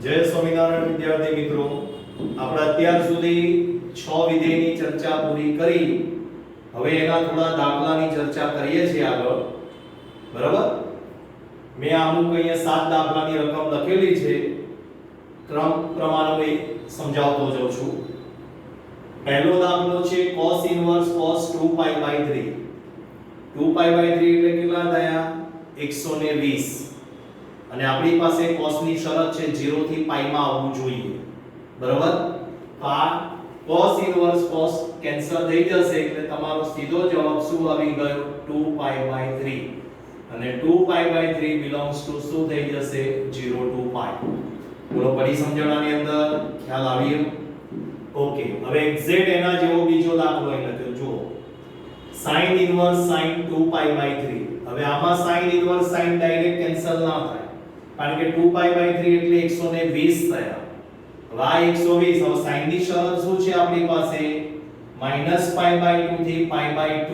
જય સ્વામિનારાયણ વિદ્યાર્થી મિત્રો, આપણે અત્યાર સુધી 6 વિધેયની ચર્ચા પૂરી કરી. હવે એના થોડા દાખલાની ચર્ચા કરીએ છીએ આગળ. બરાબર? મેં અમુક અહીંયા 7 દાખલાની રકમ લખેલી છે. ક્રમ પ્રમાણે સમજાવતો જાઉં છું. પહેલો દાખલો છે cos ઇન્વર્સ cos 2π/3. 2π/3 એટલે કેટલા થયા? 120. અને આપણી પાસે cos ની શરત છે 0 થી π માં આવવું જોઈએ. બરાબર? તો આ cos ઇન્વર્સ cos કેન્સલ થઈ જશે એટલે તમારો સીધો જવાબ શું આવી ગયો? 2π/3. અને 2π/3 belongs to શું થઈ જશે? 0 to π. બોલો, પડી સમજણાની અંદર ખ્યાલ આવ્યો? ઓકે, હવે એક્ઝેક્ટ એના જેવો બીજો દાખલો અહીં લખ્યો જુઓ. sin inverse sin 2π/3. હવે આમાં sin inverse sin direct cancel ના થાય કારણ કે 2π/3 એટલે 120 થયા. હવે આ 120, હવે sin ની શરત શું છે આપણી પાસે? -π/2 થી π/2.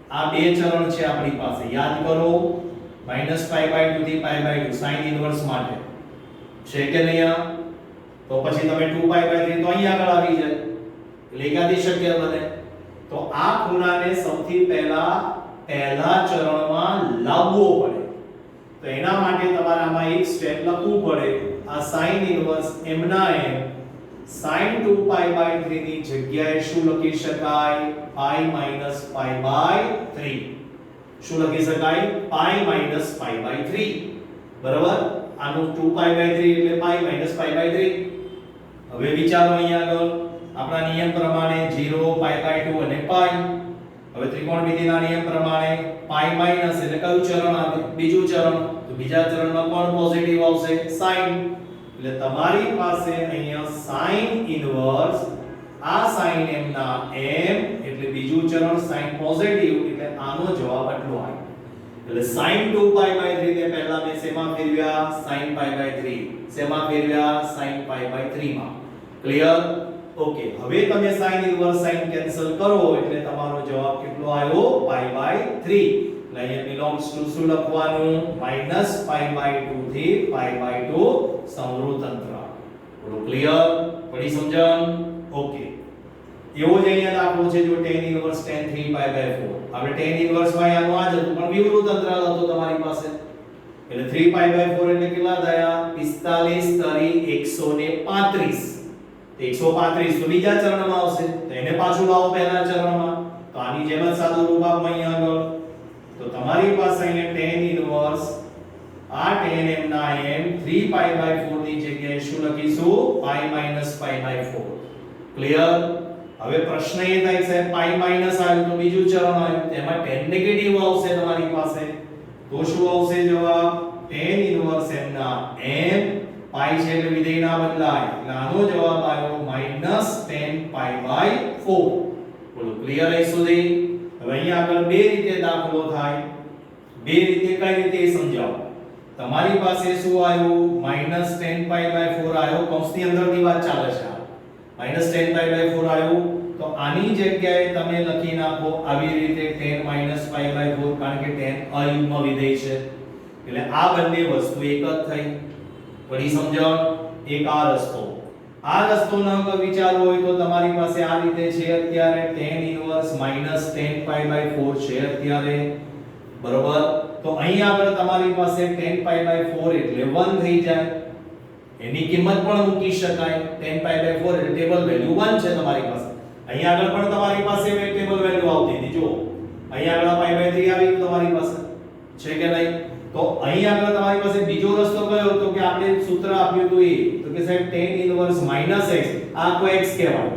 આ બે ચરણ છે આપણી પાસે, યાદ કરો. -π/2 થી π/2 sin ઇન્વર્સ માટે છે કે નહીં? તો પછી તમે 2π/3 તો અહીં આગળ આવી જાય એટલે એકાદી શક્ય બને. તો આ ખૂણાને સૌથી પહેલા ચરણમાં લાવવો પડે. તો એના માટે તમારે આમાં એક સ્ટેપ લખવું પડે. આ sin ઇન્વર્સ m ના m sin 2π/3 ની જગ્યાએ શું લખી શકાય? π - π/3. શું લખી શકાય? π - π/3. બરાબર? આનું 2π/3 એટલે π - π/3. હવે વિચારો અહીંયા આગળ આપણા નિયમ પ્રમાણે 0 π/2 અને π. હવે ત્રિકોણમિતિના નિયમ પ્રમાણે π માઈનસ એટલે કયું ચરણ આવે? બીજું ચરણ. તો બીજા ચરણમાં કોણ પોઝિટિવ આવશે? sin. એટલે તમારી પાસે અહીંયા sin ઇન્વર્સ આ sin m ના m એટલે બીજું ચરણ sin પોઝિટિવ એટલે આનો જવાબ આટલો આવે. એટલે sin 2π/3 ને પહેલા મેં શેમાં ફેરવ્યા? sin π/3. શેમાં ફેરવ્યા? sin π/3 માં. ક્લિયર? ઓકે, હવે તમે sin ઇન્વર્સ sin કેન્સલ કરો એટલે તમારો જવાબ કેટલો આવ્યો? π/3. એટલે અહીંયા belongs to શું લખવાનું? -π/2 થી π/2 સમરૂપ અંતરાલ. બોલો, ક્લિયર? પડી સમજણ? ઓકે, એવો જ અહીંયા દાખલો છે જો tan ઇન્વર્સ tan 3π/4. આપણે tan ઇન્વર્સ માં આનું આ જ હતું પણ વિવૃત અંતરાલ હતો તમારી પાસે. એટલે 3π/4 એટલે કેટલા થયા? 45 * 135. 135 તો બીજા ચરણમાં આવશે. તો એને પાછું લાવો પહેલા ચરણમાં. તો આની જેમ જ સાદું રૂપ આપો અહીંયા આગળ. તો તમારી પાસે અહીંયા tan ઇન્વર્સ આ tan m ના m 3π/4 ની જગ્યાએ શું લખીશું? π - π/4. ક્લિયર? હવે પ્રશ્ન એ થાય છે π માઈનસ આવ્યું તો બીજું ચરણ આવ્યું તેમાં tan નેગેટિવ આવશે તમારી પાસે. તો શું આવશે જવાબ? tan ઇન્વર્સ m ના m π છે એટલે વિધેય ના બદલાય એટલે આનો જવાબ આવ્યો -10π/4. બોલો, ક્લિયર અહીં સુધી? હવે અહીંયા આગળ બે રીતે દાખલો થાય. બે રીતે કઈ રીતે સમજાવો? તમારી પાસે શું આવ્યું? -10π/4 આવ્યો. કૌંસની અંદરની વાત ચાલે છે. -10π/4 આવ્યું તો આની જગ્યાએ તમે લખી નાખો આવી રીતે 10 - π/4 કારણ કે 10 અયુગ્મ વિધેય છે એટલે આ બંને વસ્તુ એક જ થઈ. પડી સમજણ? એક આ રસ્તો. આ રસ્તો ન વિચારવો હોય તો તમારી પાસે આ રીતે છે અત્યારે tan ઇન્વર્સ -10π/4 છે અત્યારે. બરોબર? તો અહીં આગળ તમારી પાસે 10π/4 એટલે 1 થઈ જાય. એની કિંમત પણ મૂકી શકાય. 10π/4 એટલે ટેબલ વેલ્યુ 1 છે તમારી પાસે. અહીં આગળ પણ તમારી પાસે ટેબલ વેલ્યુ આવતી હતી. જો અહીં આગળ π/3 આવી તમારી પાસે છે કે નહીં? તો અહીં આગળ તમારી પાસે બીજો રસ્તો કયો હતો કે આપણે સૂત્ર આપ્યું હતું એ તો કે સાહેબ tan ઇન્વર્સ -x આ કો x કહેવાય.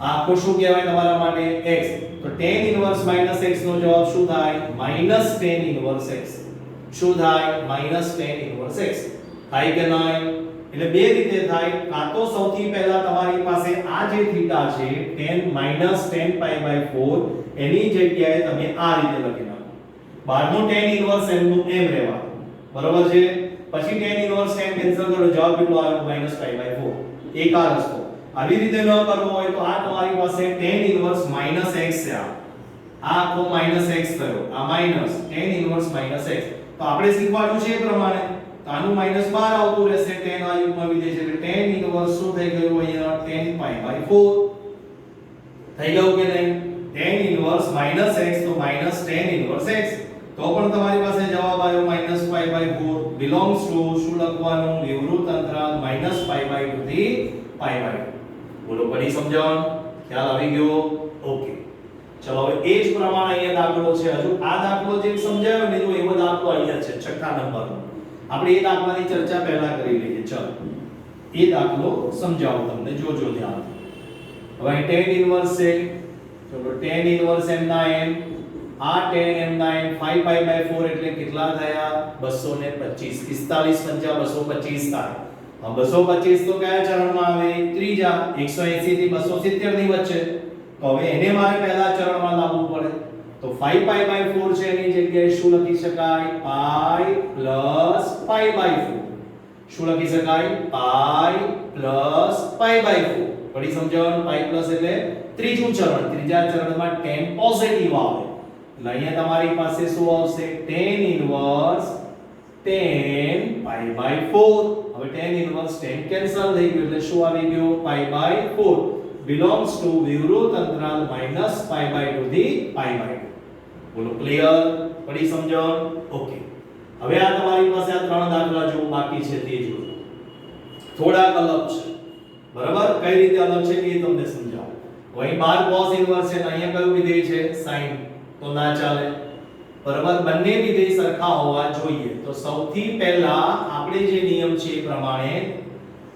આ કો શું કહેવાય તમારા માટે? x. તો tan ઇન્વર્સ -x નો જવાબ શું થાય? -tan inverse x. શું થાય? -tan inverse x. થાય કે નહીં? એટલે બે રીતે થાય. કાં તો સૌથી પહેલા તમારી પાસે આ જે થીટા છે tan -10π/4 એની જગ્યાએ તમે આ રીતે લખી નાખો. બહારનો tan ઇન્વર્સ m નું m રહેવા. બરોબર છે? પછી tan ઇન્વર્સ tan કેન્સલ કરો જવાબ કેટલો આવ્યો? -π/4. એક આ રસ્તો. આવી રીતે ન કરવો હોય તો આ તમારી પાસે tan ઇન્વર્સ -x છે. આ આખો -x થયો. આ માઈનસ tan ઇન્વર્સ -x. તો આપણે શીખવાડ્યું છે એ પ્રમાણે તો આનું માઈનસ 12 આવતું રહેશે tan આ યુગ્મ વિધેય છે એટલે tan ઇનવર્સ શું થઈ ગયું અહીંયા 10 pi by 4 થઈ ગયું કે નહીં tan ઇનવર્સ -x તો -tan ઇનવર્સ x તો પણ તમારી પાસે જવાબ આવ્યો -pi by 4 belongs to શું લખવાનું વિવૃત અંતરાલ -pi by 2 થી pi by 2 બોલો પડી સમજણ ખ્યાલ આવી ગયો ઓકે ચલો હવે એ જ પ્રમાણે અહીંયા દાખલો છે હજુ આ દાખલો જે સમજાયો ને જો એવો દાખલો અહીંયા છે છઠ્ઠા નંબરનો આપણે એ દાખલાની ચર્ચા પહેલા કરી લઈએ ચલો એ દાખલો સમજાવું તમને જોજો ધ્યાનથી હવે tan ઇનવર્સ છે ચલો tan ઇનવર્સ m ના m આ tan m ના m 5 pi by 4 એટલે કેટલા થયા 225 45 5 225 થાય હવે 225 તો કયા ચરણમાં આવે ત્રીજા 180 થી 270 ની વચ્ચે તો હવે એને મારે પહેલા ચરણમાં લાવવું પડે તો 5 pi by 4 છે એની જગ્યાએ શું લખી શકાય pi plus pi by 4 શું લખી શકાય pi plus pi by 4 પડી સમજણ pi plus એટલે ત્રીજું ચરણ ત્રીજા ચરણમાં tan પોઝિટિવ આવે એટલે અહીંયા તમારી પાસે શું આવશે tan inverse tan pi by 4 હવે tan ઇનવર્સ tan કેન્સલ થઈ ગયું એટલે શું આવી ગયું pi by 4 belongs to વિવૃત અંતરાલ -pi by 2 થી pi by 2 બોલો ક્લિયર પડી સમજણ ઓકે હવે આ તમારી પાસે આ ત્રણ દાખલા જો બાકી છે તે જો થોડાક અલગ છે બરાબર કઈ રીતે અલગ છે એ તમને સમજાવું અહીં બાર cos ઇનવર્સ છે અને અહીંયા કયું વિધેય છે sin તો ના ચાલે બરાબર બંને વિધેય સરખા હોવા જોઈએ તો સૌથી પહેલા આપણે જે નિયમ છે એ પ્રમાણે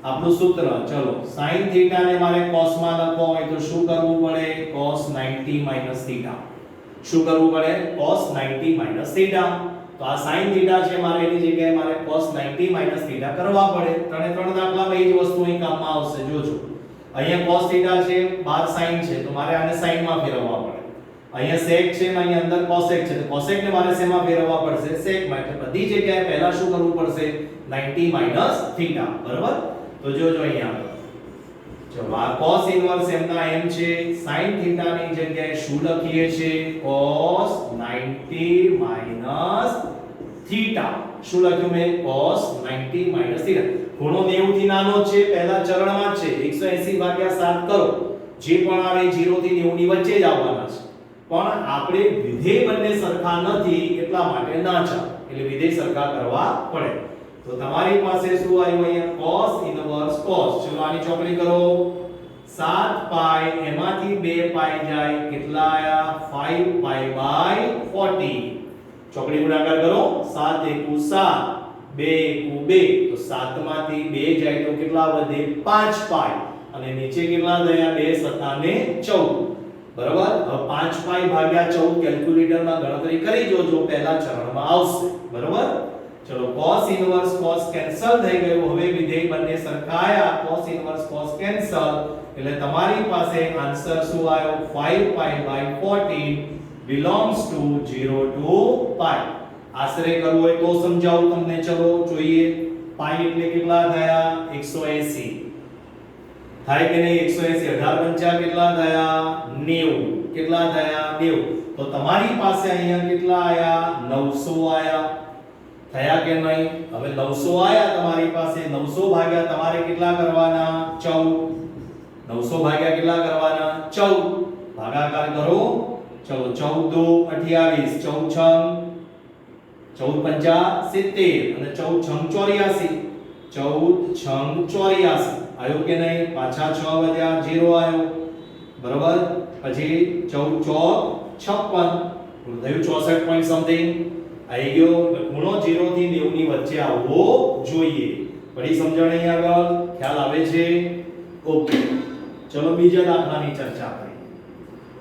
આપણું સૂત્ર ચલો sin θ ને મારે cos માં લખવો હોય તો શું કરવું પડે cos 90 θ શું કરવું પડે cos 90 θ તો આ sin θ છે મારે એની જગ્યાએ મારે cos 90 θ કરવા પડે ત્રણે ત્રણ દાખલામાં એ જ વસ્તુ અહીં કામમાં આવશે જોજો અહીંયા cos θ છે બાર sin છે તો મારે આને sin માં ફેરવવા પડે અહીંયા sec છે ને અહીંયા અંદર cosec છે તો cosec ને મારે શેમાં ફેરવવા પડશે sec માં એટલે બધી જગ્યાએ પહેલા શું કરવું પડશે 90 θ બરાબર તો જોજો અહીંયા ચલો આ cos ઇનવર્સ m ના m છે sin θ ની જગ્યાએ શું લખીએ છે cos 90 θ શું લખ્યું મેં cos 90 θ ખૂણો 90 થી નાનો છે પહેલા ચરણમાં છે 180 ભાગ્યા 7 કરો જે પણ આવે 0 થી 90 ની વચ્ચે જ આવવાના છે પણ આપણે વિધેય બંને સરખા નથી એટલા માટે ના ચાલે એટલે વિધેય સરખા કરવા પડે તો તમારી પાસે શું આવ્યું અહીંયા cos ઇનવર્સ cos ચલો આની ચોકડી કરો 7 pi એમાંથી 2 pi જાય કેટલા આયા 5 pi by 40 ચોકડી ગુણાકાર કરો 7 એકુ 7 2 એકુ 2 તો 7 માંથી 2 જાય તો કેટલા વધે 5 pi અને નીચે કેટલા થયા 2 સતાને 14 બરાબર હવે 5 pi ભાગ્યા 14 કેલ્ક્યુલેટરમાં ગણતરી કરી જોજો પહેલા ચરણમાં આવશે બરાબર ચલો cos ઇનવર્સ cos કેન્સલ થઈ ગયું હવે વિધેય બંને સરખાયા cos ઇનવર્સ cos કેન્સલ એટલે તમારી પાસે આન્સર શું આવ્યો 5 pi by 14 belongs to 0 to pi આશરે કરવું હોય તો સમજાવું તમને ચલો જોઈએ pi એટલે કેટલા થયા 180 થાય કે નહીં 180 18 પંચા કેટલા થયા 90 કેટલા થયા 90 તો તમારી પાસે અહીંયા કેટલા આયા 900 આયા થયા કે નહીં હવે 900 આયા તમારી પાસે 900 ભાગ્યા તમારે કેટલા કરવાના 14 900 ભાગ્યા કેટલા કરવાના 14 ભાગાકાર કરો ચલો 14 2 28 14 પંચા 70 અને 14 84 14 84 આયો કે નહીં પાછા 6 વધ્યા 0 આયો બરાબર પછી 14 ચોક 56 થયું 64 પોઈન્ટ સમથિંગ આવી ગયો ખૂણો 0 થી 90 ની વચ્ચે આવવો જોઈએ પડી સમજણ અહીં આગળ ખ્યાલ આવે છે ઓકે ચલો બીજા દાખલાની ચર્ચા કરીએ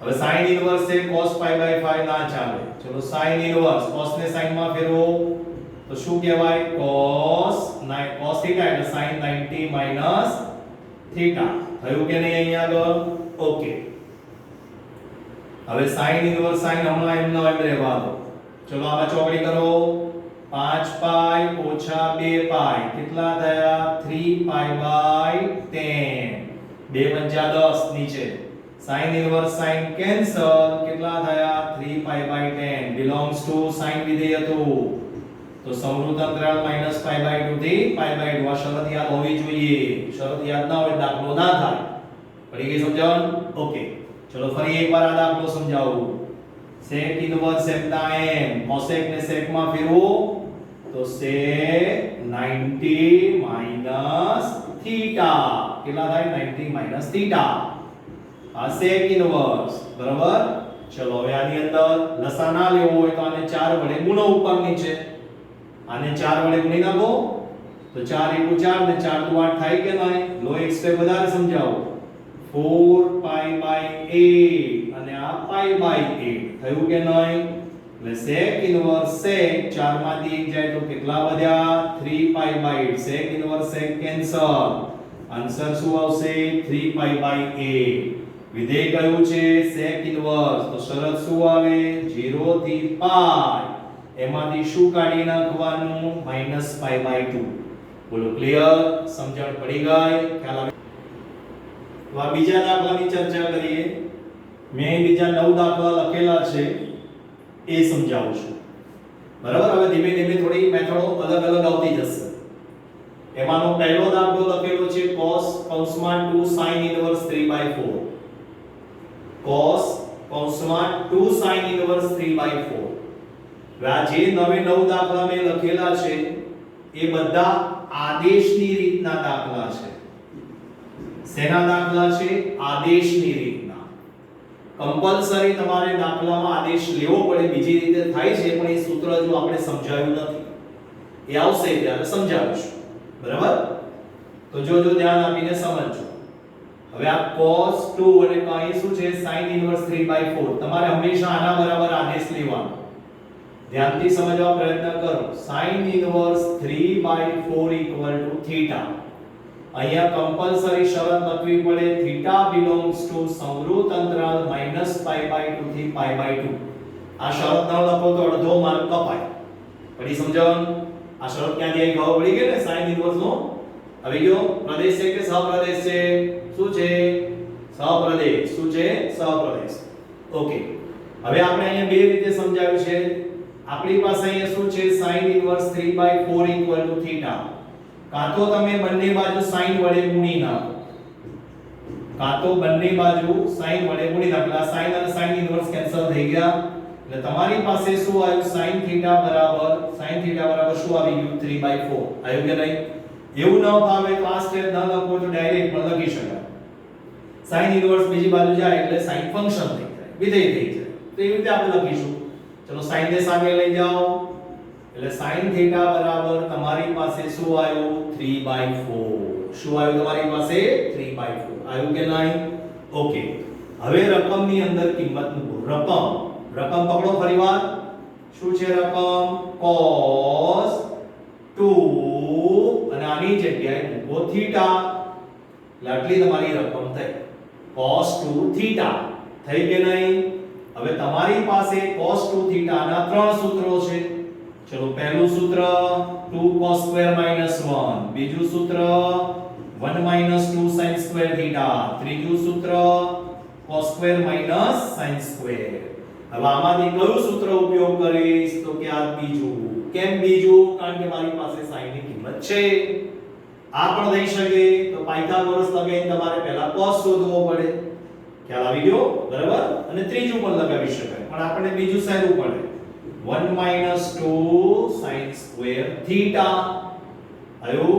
હવે sin ઇનવર્સ છે cos pi by 5 ના ચાલે ચલો sin ઇનવર્સ cos ને sin માં ફેરવો તો શું કહેવાય cos θ એટલે sin 90 θ થયું કે નહીં અહીં આગળ ઓકે હવે sin ઇનવર્સ sin હમણાં એમનો એમ રહેવા દો ચલો આમાં ચોકડી કરો 5 pi ઓછા 2 pi કેટલા થયા 3 pi by 10 2 પંચા 10 નીચે sin ઇનવર્સ sin કેન્સલ કેટલા થયા 3 pi by 10 belongs to sin વિધેય હતું તો સમૃદ્ધ અંતરાલ -π/2 થી π/2 આ શરત યાદ હોવી જોઈએ. શરત યાદ ના હોય દાખલો ના થાય. પડી ગઈ સમજણ? ઓકે, ચલો ફરી એકવાર આ દાખલો સમજાવું. sec ઇન્વર્સ એમના m cosec ને sec માં ફેરવો તો sec 90 માઈનસ થીટા કેટલા થાય? 90 માઈનસ થીટા. આ sec ઇન્વર્સ બરાબર. ચલો હવે આની અંદર લસા ના લેવો હોય તો આને 4 વડે ગુણો ઉપર નીચે. આને 4 વડે ગુણી નાખો તો 4 * 4 ને 4 * 8 થાય કે નહીં? લો એક સ્ટેપ વધારે સમજાવો. 4π/8 અને આ π/8 થયું કે નહીં? એટલે sec ઇન્વર્સ sec 4 માંથી 1 જાય તો કેટલા વધ્યા? 3π/8. sec inverse sec cancel. Answer શું આવશે? 3π/8. વિધેય કયું છે? sec inverse. તો શરત શું આવે? 0 થી π. એમાંથી શું કાઢી નાખવાનું? -π/2. બોલો ક્લિયર? સમજણ પડી ગઈ? ખ્યાલ આવે? તો આ બીજા દાખલાની ચર્ચા કરીએ. મેં બીજા 9 દાખલા લખેલા છે એ સમજાવું છું. બરાબર? હવે ધીમે ધીમે થોડી મેથડો અલગ અલગ આવતી જશે. એમાંનો પહેલો દાખલો લખેલો છે cos 2 sin inverse 3/4. cos 2 sin inverse 3/4. આ જે 9 દાખલા મેં લખેલા છે એ બધા આદેશની રીતના દાખલા છે. શેના દાખલા છે? આદેશની રીતના. કમ્પલસરી તમારે દાખલામાં આદેશ લેવો પડે, બીજી રીતે થાય છે પણ એ સૂત્ર જો આપણે સમજાવ્યું નથી. એ આવશે ત્યારે સમજાવીશું. બરાબર? તો જો ધ્યાન આપીને સમજજો. હવે આ cos 2 અને અહીં શું છે? sin inverse 3/4. તમારે હંમેશા આના બરાબર આદેશ લેવાનો. ધ્યાનથી સમજવા પ્રયત્ન કરો. sin inverse 3/4 θ. અહીંયા કમ્પલસરી શરત લખવી પડે. θ belongs to સમૃદ્ધ અંતરાલ -π/2 થી π/2. આ શરત ન લખો તો અડધો માર્ક કપાય. પડી સમજણ? આ શરત ક્યાંથી આવી ખબર પડી ગઈ ને? sin ઇન્વર્સ નો આવી ગયો. પ્રદેશ છે કે સહપ્રદેશ છે? શું છે? સહપ્રદેશ. શું છે? સહપ્રદેશ. ઓકે, હવે આપણે અહીંયા બે રીતે સમજાવ્યું છે. આપણી પાસે અહીંયા શું છે? sin inverse 3/4 θ. કાં તો તમે બંને બાજુ sin વડે ગુણી નાખો, કાં તો બંને બાજુ sin વડે ગુણી નાખો. આ sin અને sin ઇન્વર્સ કેન્સલ થઈ ગયા. એટલે તમારી પાસે શું આવ્યું? sin θ બરાબર શું આવી ગયું? 3/4 આવ્યું કે નહીં? એવું ન ભાવે તો આ સ્ટેપ ન લખો તો ડાયરેક્ટ પણ લખી શકાય. sin ઇન્વર્સ બીજી બાજુ જાય એટલે sin ફંક્શન થઈ જાય, વિધેય થઈ જાય. તો એવી રીતે આપણે લખીશું. ચલો sin ને સામે લઈ જાઓ એટલે sin θ બરાબર તમારી પાસે શું આવ્યું? 3/4. શું આવ્યું તમારી પાસે? 3/4 આવ્યું કે નહીં? ઓકે, હવે રકમની અંદર કિંમત મૂકો. રકમ પકડો ફરીવાર. શું છે રકમ? cos 2 અને આની જગ્યાએ મૂકો θ. એટલે આટલી તમારી રકમ થઈ. cos 2 θ થઈ કે નહીં? હવે તમારી પાસે cos 2 θ ના ત્રણ સૂત્રો છે. ચલો પહેલું સૂત્ર 2 cos square minus 1, બીજું સૂત્ર 1 minus 2 sin square theta, ત્રીજું સૂત્ર cos square minus sin square. હવે આમાંથી કયું સૂત્ર ઉપયોગ કરીશ? તો કે આ બીજું. કેમ બીજું? કારણ કે મારી પાસે sin ની કિંમત છે. આ પણ થઈ શકે તો પાયથાગોરસ લગાવીને તમારે પહેલા cos શોધવો પડે. ખ્યાલ આવી ગયો? બરાબર? અને ત્રીજું પણ લગાવી શકાય પણ આપણે બીજું સહેલું પડે. 1 minus 2 sin square theta. આયો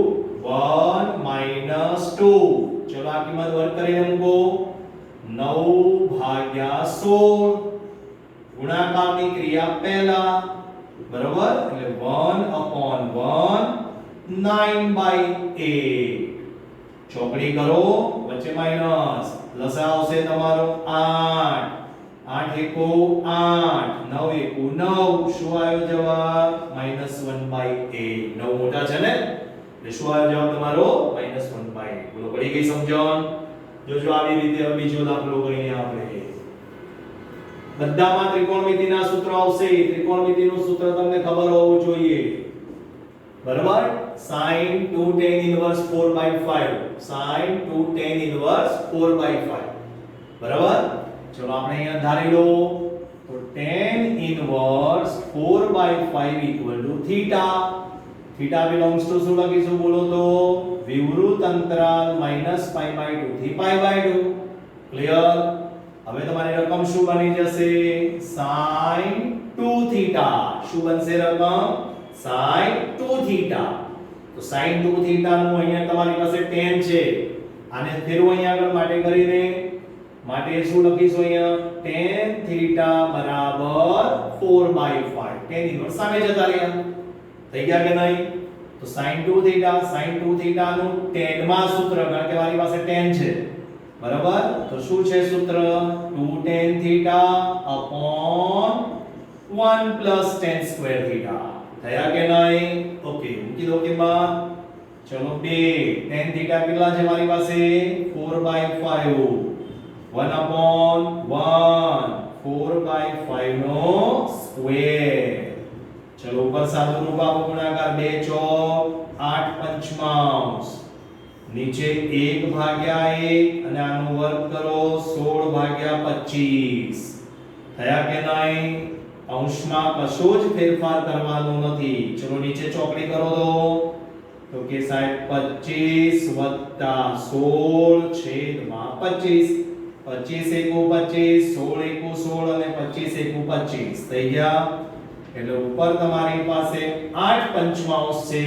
1 minus 2. ચલો આ કિંમત વર્ગ કરીને મૂકો. 9/16 ગુણાકારની ક્રિયા પહેલા. બરાબર? એટલે 1/1 9/8. ચોકડી કરો, વચ્ચે માઈનસ. લસા આવશે તમારો 8. 8 એકુ 8, 9 એકુ 9. શું આવ્યો જવાબ? -1/8. 9 મોટા છે ને એટલે શું આવ્યો જવાબ તમારો? -1/8. બોલો પડી ગઈ સમજણ? જોજો આવી રીતે હવે બીજો દાખલો કરીને આપણે બધામાં ત્રિકોણમિતિના સૂત્રો આવશે. ત્રિકોણમિતિનું સૂત્ર તમને ખબર હોવું જોઈએ. બરાબર? sin 2 tan inverse 4/5. sin 2 tan inverse 4/5. બરાબર? ચલો આપણે અહીંયા ધારી લો તો tan inverse 4/5 equal to theta. theta belongs to શું લખીશું બોલો તો વિવૃત અંતરાલ -π/2 થી π/2. ક્લિયર? હવે તમારી રકમ શું બની જશે? sin 2 theta. શું બનશે રકમ? sin 2 theta. તો sin 2 theta નું અહીંયા તમારી પાસે tan છે. આને ફેરવો અહીંયા આગળ માટે કરીને માટે શું લખીશું અહીંયા? tan theta બરાબર 4/5. tan ઇન્વર્સ સામે જતા રહ્યા. થઈ ગયા કે નહીં? તો sin 2 theta નું tan માં સૂત્ર, કારણ કે મારી પાસે tan છે, બરાબર? તો શું છે સૂત્ર? 2 tan theta upon 1 plus tan square theta. થયા કે નહીં? ઓકે, મૂકી દો કિંમત. ચલો 2 tan theta કેટલા છે મારી પાસે? 4/5. 1 upon 1 4/5 નો સ્ક્વેર. ચલો ઉપર સાદું રૂપ આપો, ગુણાકાર 2 ચોક 8 પંચમાંશ, નીચે 1 ભાગ્યા 1 અને આનો વર્ગ કરો 16 ભાગ્યા 25. થયા કે નહીં? અંશમાં કશો જ ફેરફાર કરવાનો નથી. ચલો નીચે ચોકડી કરો દો. તો કે સાહેબ 25 વત્તા 16 છેદમાં 25. 25 એકુ 25, 16 એકુ 16 અને 25 એકુ 25 થઈ ગયા. એટલે ઉપર તમારી પાસે 8 પંચમાંશ છે,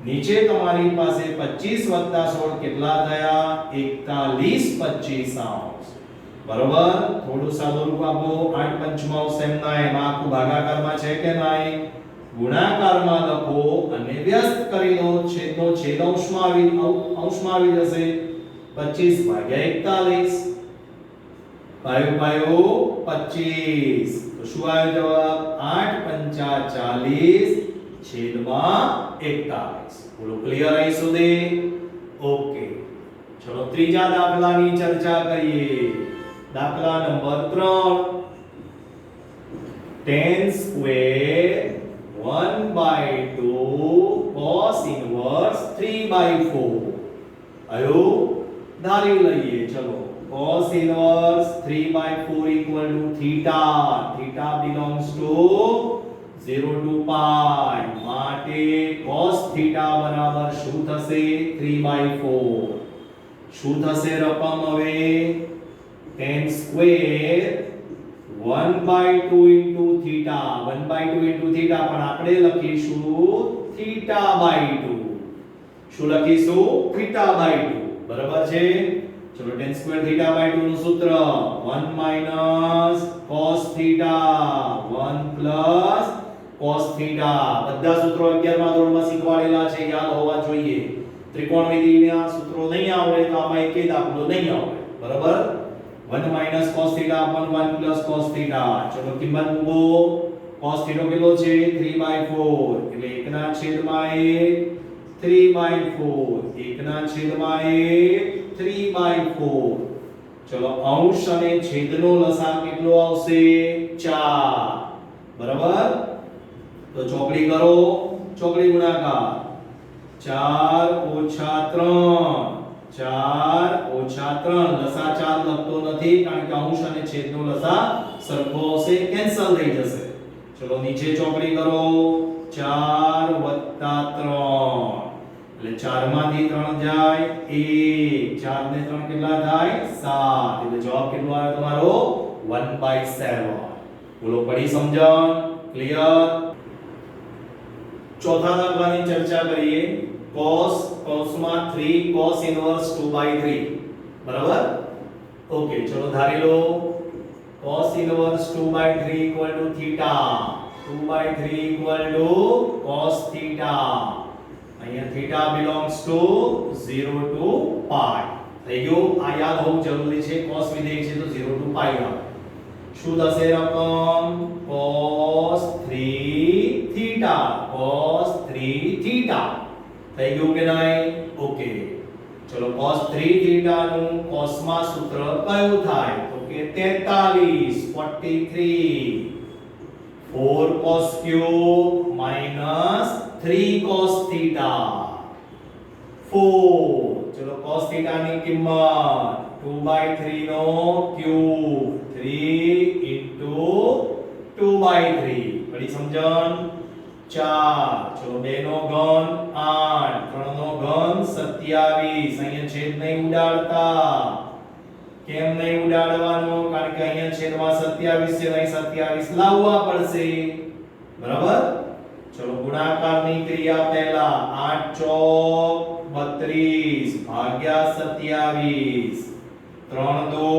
નીચે તમારી પાસે 25 વત્તા 16 કેટલા થયા? 41 25 બરોબર. થોડું સાદું રૂપ આપો. 8 પંચમાંશ એમ ના એમ આખું ભાગાકારમાં છે કે નહીં? ગુણાકારમાં લખો અને વ્યસ્ત કરી દો. છેદનો છેદ અંશમાં આવી જશે. 25 ભાગ્યા 41. 5 25. તો શું આવ્યો જવાબ? 8 પંચા 40 છેદમાં 41. બોલો ક્લિયર અહીં સુધી? ઓકે, ચલો ત્રીજા દાખલાની ચર્ચા કરીએ. દાખલા number 3. tan square 1/2 cos inverse 3/4. આયો ધારી લઈએ. ચલો cos inverse 3/4 equal to theta. theta belongs to 0 to pi. માટે cos theta બરાબર શું થશે? 3/4. શું થશે રકમ હવે? tan square 1/2 into theta. 1/2 into theta પણ આપણે લખીશું theta/2. શું લખીશું? theta/2. બરાબર છે? ચલો tan square theta/2 નું સૂત્ર 1 minus cos theta 1 plus cos theta. બધા સૂત્રો 11મા ધોરણમાં શીખવાડેલા છે, યાદ હોવા જોઈએ. ત્રિકોણમિતિના સૂત્રો નહીં આવડે તો આમાં એકેય દાખલો નહીં આવડે. બરાબર? 1 minus cos theta upon 1 plus cos theta. ચલો કિંમત મૂકો. cos theta કેટલો છે? 3/4. એટલે 1 ના છેદમાં 1 3/4. 1 ના છેદમાં 1 3/4. ચલો અંશ અને છેદનો લસા કેટલો આવશે? 4. બરાબર? તો ચોકડી કરો, ચોકડી ગુણાકાર 4 ઓછા 3. 4 ઓછા 3 લસા 4 લખતો નથી, કારણ કે અંશ અને છેદનો લસા સરખો આવશે, કેન્સલ થઈ જશે. ચલો નીચે ચોકડી કરો 4 વત્તા 3. એટલે 4 માંથી 3 જાય 1. 4 ને 3 કેટલા થાય? 7. એટલે જવાબ કેટલો આવ્યો તમારો? 1/7. બોલો પડી સમજણ? ક્લિયર? ચોથા દાખલાની ચર્ચા કરીએ. cos કૌંસમાં 3 cos inverse 2/3. બરાબર? ઓકે, ચલો ધારી લો cos inverse 2/3 equal to theta. 2/3 equal to cos theta. અહીંયા theta belongs to 0 to pi. થઈ ગયું? આ યાદ હોવું જરૂરી છે. cos વિધેય છે તો 0 to pi આવે. શું થશે રકમ? cos 3 theta. cos 3 theta. થઈ ગયું કે નહીં? ઓકે, ચલો cos 3 theta નું cos માં સૂત્ર કયું થાય? તો કે 43 43. 4 cos cube minus 3 cos theta. 4. ચલો cos theta ની કિંમત 2/3 નો ક્યુબ 3 into 2/3 પડી સમજણ 4 ચલો 2 નો ઘન 8 3 નો ઘન 27 અહીંયા છેદ નહીં ઉડાડતા કેમ નહીં ઉડાડવાનો કારણ કે અહીંયા છેદમાં 27 છે અહીં 27 લાવવા પડશે બરાબર ચલો ગુણાકારની ક્રિયા પહેલા 8 ચોક 32 ભાગ્યા 27 3 દો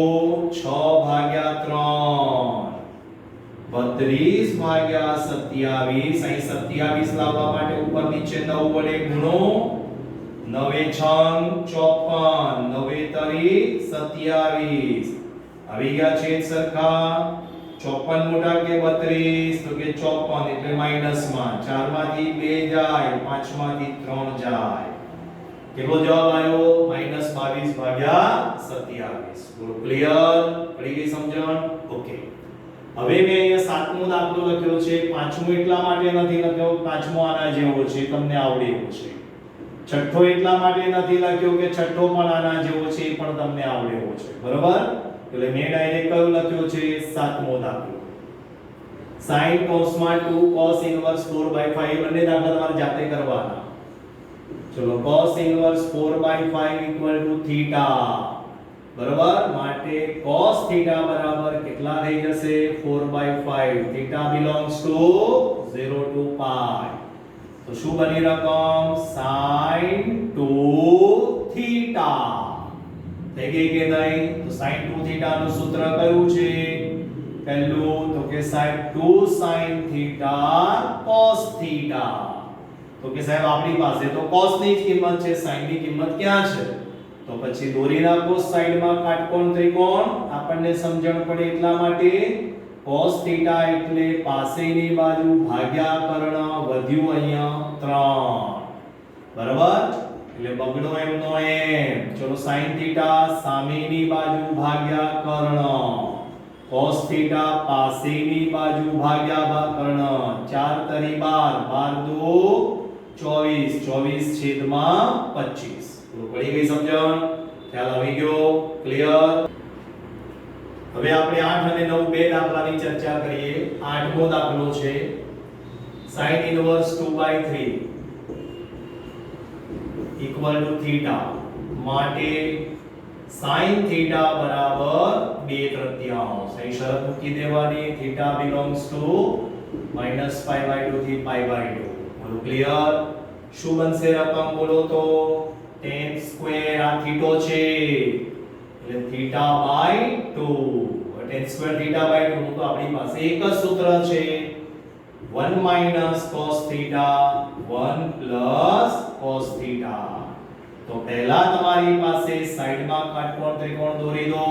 6 ભાગ્યા 3 32 ભાગ્યા 27 અહીં 27 લાવવા માટે ઉપર નીચે 9 વડે ગુણો 9 54 9 તરી 27 આવી ગયા છેદ સરખા 54 મોટા કે 32 તો કે 54 એટલે માઈનસમાં 4 માંથી 2 જાય 5 માંથી 3 જાય કેટલો જવાબ આવ્યો -22 ભાગ્યા 27 બોલો ક્લિયર પડી ગઈ સમજણ ઓકે હવે મેં અહીંયા સાતમો દાખલો લખ્યો છે પાંચમો એટલા માટે નથી લખ્યો પાંચમો આના જેવો છે તમને આવડે એવો છે છઠ્ઠો એટલા માટે નથી લખ્યો કે છઠ્ઠો પણ આના જેવો છે એ પણ તમને આવડે એવો છે બરોબર એટલે મેં ડાયરેક્ટ કયો લખ્યો છે સાતમો દાખલો sin કૌંસમાં 2 cos ઇન્વર્સ 4/5 બંને દાખલા તમારે જાતે કરવાના ચલો cos ઇન્વર્સ 4/5 થીટા બરાબર માટે cos થીટા બરાબર કેટલા થઈ જશે 4/5 theta belongs to 0 to pi તો શું બની રકમ sin 2 થીટા થઈ ગઈ કે નહીં તો sin 2 થીટા નું સૂત્ર કયું છે પહેલું તો કે સાહેબ 2 sin થીટા cos થીટા તો કે સાહેબ આપણી પાસે તો cos ની જ કિંમત છે sin ની કિંમત ક્યાં છે તો પછી દોરી નાખો સાઈડમાં કાટકોણ ત્રિકોણ આપણને સમજણ પડે એટલા માટે cos થીટા એટલે પાસેની બાજુ ભાગ્યા કર્ણ વધ્યું અહીંયા 3 બરાબર એટલે બગડો એમનો એમ ચલો sin થીટા સામેની બાજુ ભાગ્યા કર્ણ cos થીટા પાસેની બાજુ ભાગ્યા કર્ણ 4 તરી 12 12 દો 24 24 છેદમાં 25 તો પડી ગઈ સમજણ ખ્યાલ આવી ગયો ક્લિયર હવે આપણે 8 અને 9 બે દાખલાની ચર્ચા કરીએ આઠમો દાખલો છે sin inverse 2/3 equal to theta માટે sin થીટા બરાબર 2/3 અહીં શરત મૂકી દેવાની થીટા belongs to -π/2 થી π/2 બોલો ક્લિયર શું બનશે રકમ બોલો તો tan સ્ક્વેર આ થીટો છે એટલે theta by 2 tan square theta by 2 તો આપણી પાસે એક જ સૂત્ર છે 1 minus cos theta 1 plus cos theta તો પહેલા તમારી પાસે સાઈડમાં કાટકોણ ત્રિકોણ દોરી દો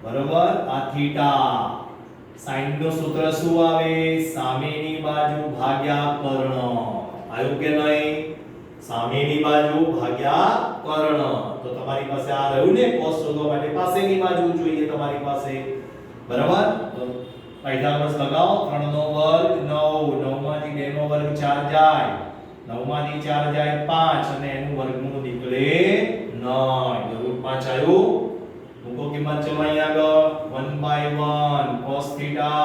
બરોબર આ થીટા sin નું સૂત્ર શું આવે સામેની બાજુ ભાગ્યા કર્ણ આવ્યું કે નહીં સામેની બાજુ ભાગ્યા કર્ણ તો તમારી પાસે આ રહ્યું ને cos શોધવા માટે પાસેની બાજુ જોઈએ તમારી પાસે બરાબર તો પાયથાગોરસ લગાવો 3 નો વર્ગ 9 9 માંથી 2 નો વર્ગ 4 જાય 9 માંથી 4 જાય 5 અને એનું વર્ગમૂળ નીકળે 9 √5 આવ્યું મૂકો કિંમત ચલો અહીંયા આગળ 1/1 cos થીટા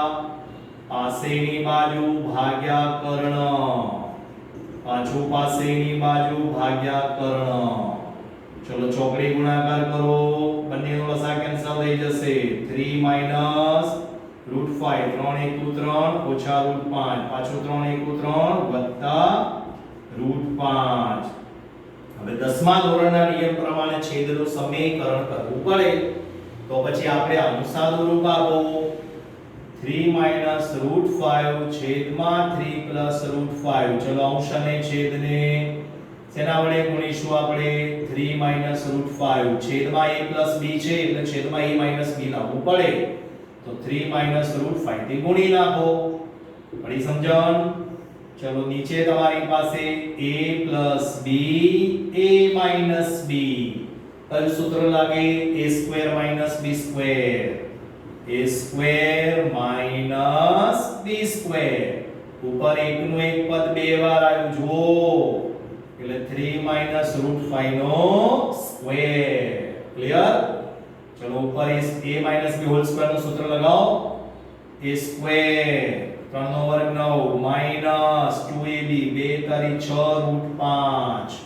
પાસેની બાજુ ભાગ્યા કર્ણ પાછું પાસેની બાજુ ભાગ્યા કર્ણ ચલો ચોકડી ગુણાકાર કરો બંનેનો લસા કેન્સલ થઈ જશે 3 - √5 3 * 1 3 ઓછા √5 પાછું 3 * 1 3 વત્તા √5 હવે 10મા ધોરણના નિયમ પ્રમાણે છેદનું સમીકરણ કરવું પડે તો પછી આપણે અનુસારનું રૂપ આપો 3 - √5 છેદમાં 3 + √5 ચલો અંશ અને છેદને શેના વડે ગુણીશું આપણે 3 - √5 છેદમાં a + b છે એટલે છેદમાં a - b લાવવું પડે તો 3 - √5 થી ગુણી નાખો પડી સમજણ ચલો નીચે તમારી પાસે a + b a - b કયું સૂત્ર લાગે a² - b² a² - b² ઉપર એકનું એક પદ બે વાર આવ્યું જુઓ એટલે 3 - √5 નો સ્ક્વેર ક્લિયર ચલો ઉપર a - b હોલ સ્ક્વેર નું સૂત્ર લગાવો a સ્ક્વેર 3 નો વર્ગ 9 માઈનસ 2ab 2 તારી 6 રૂટ 5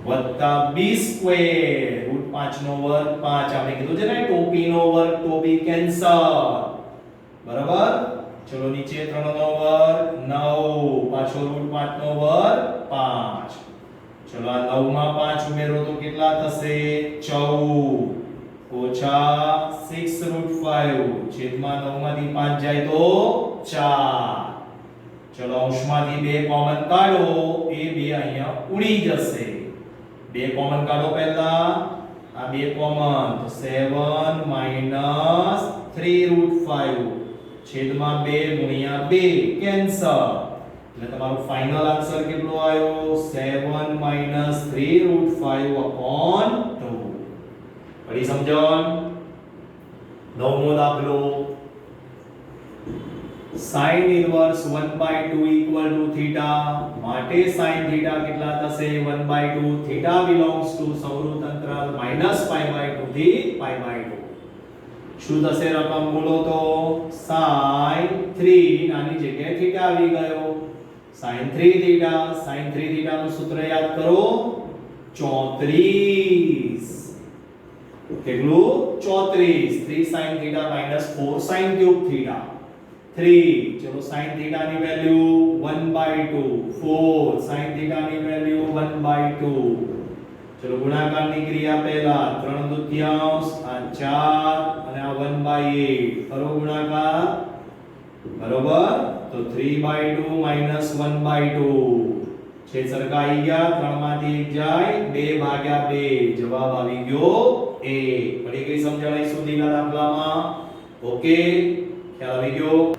વત્તા b સ્ક્વેર રૂટ 5 નો વર્ગ 5 આપણે કીધું છે ને ટોપી નો વર્ગ ટોપી કેન્સલ બરાબર ચલો નીચે 3 નો વર્ગ 9 પાછો રૂટ 5 નો વર્ગ 5 ચલો આ 9 માં 5 ઉમેરો તો કેટલા થશે 14 ઓછા 6 રૂટ 5 છેદમાં 9 માંથી 5 જાય તો 4 ચલો અંશમાંથી 2 કોમન કાઢો એ 2 અહીંયા ઉડી જશે 2 કોમન કાઢો પહેલા આ 2 કોમન તો 7 માઈનસ 3 રૂટ 5 છેદમાં 2 ગુણ્યા 2 કેન્સલ એટલે તમારો ફાઇનલ આન્સર કેટલો આવ્યો 7 માઈનસ 3 રૂટ 5 અપોન 2 પડી સમજણ નવમો દાખલો sin inverse 1/2 equal to theta માટે sin થીટા કેટલા થશે 1/2 થીટા બિલોંગ્સ ટુ સૌરુત અંતરાલ -π/2 થી π/2 શું થશે રકમ બોલો તો sin 3 નાની જગ્યાએ થીટા આવી ગયો sin 3 થીટા નું સૂત્ર યાદ કરો 34 કેટલું 34 3 sin theta minus 4 sin cube theta 3 ચલો sin theta ની વેલ્યુ 1/2 4 sin theta ની વેલ્યુ 1/2 ચલો ગુણાકારની ક્રિયા પહેલા 3/2 આ 4 અને આ 1/8 કરો ગુણાકાર બરોબર તો 3/2 minus 1/2 છેદ સરખા આવી ગયા 3 માંથી 1 જાય 2/2 જવાબ આવી ગયો A પડી ગઈ સમજણ અહીં સુધીના દાખલામાં ઓકે ખ્યાલ આવી ગયો